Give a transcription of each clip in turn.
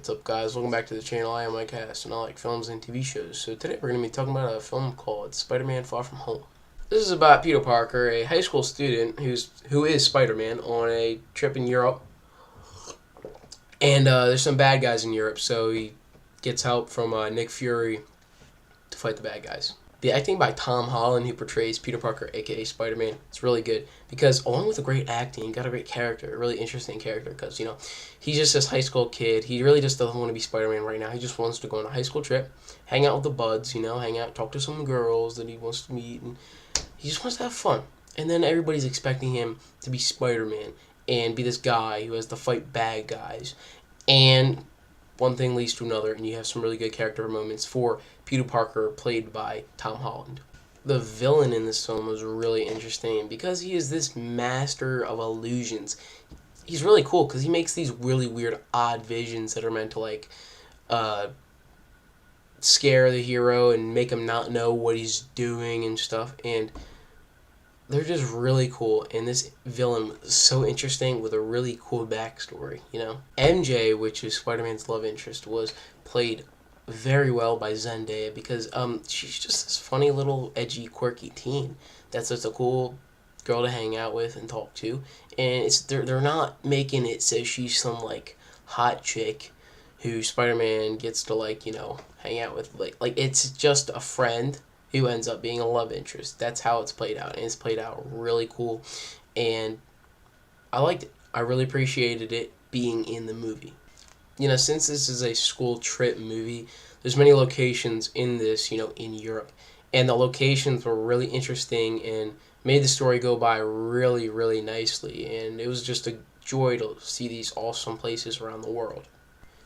What's up, guys? Welcome back to the channel. I am Mike Cass, and I like films and TV shows. So today we're going to be talking about a film called Spider-Man Far From Home. This is about Peter Parker, a high school student who is Spider-Man, on a trip in Europe. And there's some bad guys in Europe, so he gets help from Nick Fury to fight the bad guys. The acting by Tom Holland, who portrays Peter Parker, aka Spider-Man, it's really good because along with the great acting, he got a great character, a really interesting character because, he's just this high school kid. He really just doesn't want to be Spider-Man right now. He just wants to go on a high school trip, hang out with the buds, hang out, talk to some girls that he wants to meet, and he just wants to have fun. And then everybody's expecting him to be Spider-Man and be this guy who has to fight bad guys. And one thing leads to another, and you have some really good character moments for Peter Parker, played by Tom Holland. The villain in this film was really interesting because he is this master of illusions. He's really cool because he makes these really weird, odd visions that are meant to, scare the hero and make him not know what he's doing and stuff. And they're just really cool, and this villain is so interesting with a really cool backstory, MJ, which is Spider-Man's love interest, was played very well by Zendaya because she's just this funny little edgy, quirky teen that's just a cool girl to hang out with and talk to. And they're not making it so she's some hot chick who Spider-Man gets to hang out with. Like it's just a friend who ends up being a love interest. That's how it's played out, and it's played out really cool, and I liked it. I really appreciated it being in the movie. Since this is a school trip movie, there's many locations in this, in Europe, and the locations were really interesting and made the story go by really, really nicely, and it was just a joy to see these awesome places around the world.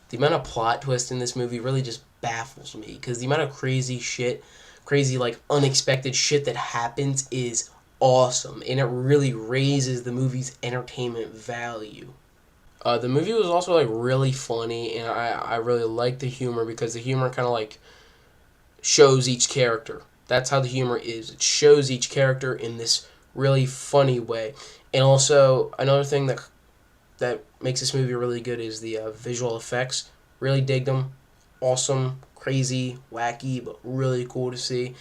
The amount of plot twist in this movie really just baffles me, because the amount of crazy, unexpected shit that happens is awesome, and it really raises the movie's entertainment value. The movie was also really funny, and I really liked the humor because the humor kind of shows each character. That's how the humor is. It shows each character in this really funny way. And also another thing that makes this movie really good is the visual effects. Really dig them. Awesome, crazy, wacky, but really cool to see.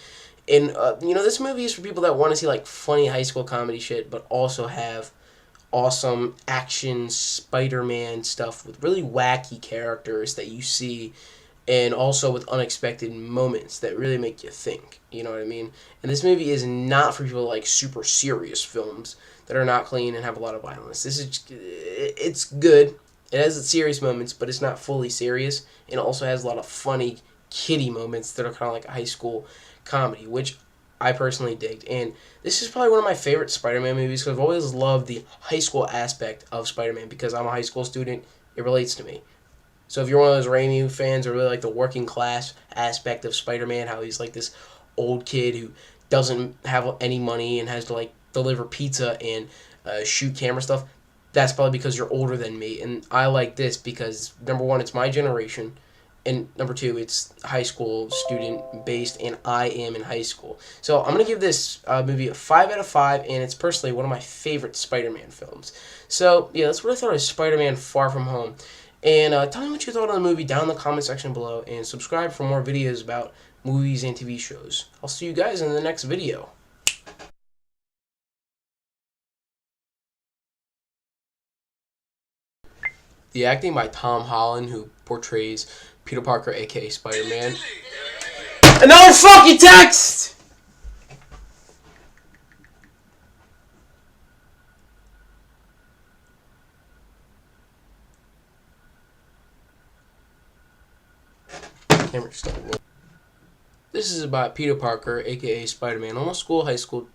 And this movie is for people that want to see funny high school comedy shit, but also have awesome action Spider-Man stuff with really wacky characters that you see, and also with unexpected moments that really make you think. You know what I mean? And this movie is not for people super serious films that are not clean and have a lot of violence. It's good. It has its serious moments, but it's not fully serious. And it also has a lot of funny, kiddie moments that are kind of like a high school comedy, which I personally digged. And this is probably one of my favorite Spider-Man movies because I've always loved the high school aspect of Spider-Man because I'm a high school student. It relates to me. So if you're one of those Raimi fans or really like the working class aspect of Spider-Man, how he's this old kid who doesn't have any money and has to deliver pizza and shoot camera stuff, that's probably because you're older than me. And I like this because, number one, it's my generation. And number two, it's high school student based, and I am in high school. So I'm going to give this movie a 5 out of 5, and it's personally one of my favorite Spider-Man films. So, yeah, that's what I thought of Spider-Man Far From Home. And tell me what you thought of the movie down in the comment section below, and subscribe for more videos about movies and TV shows. I'll see you guys in the next video. The acting by Tom Holland, who portrays Peter Parker, aka Spider-Man. Another fucking text! Camera just started rolling. This is about Peter Parker, aka Spider-Man, on a high school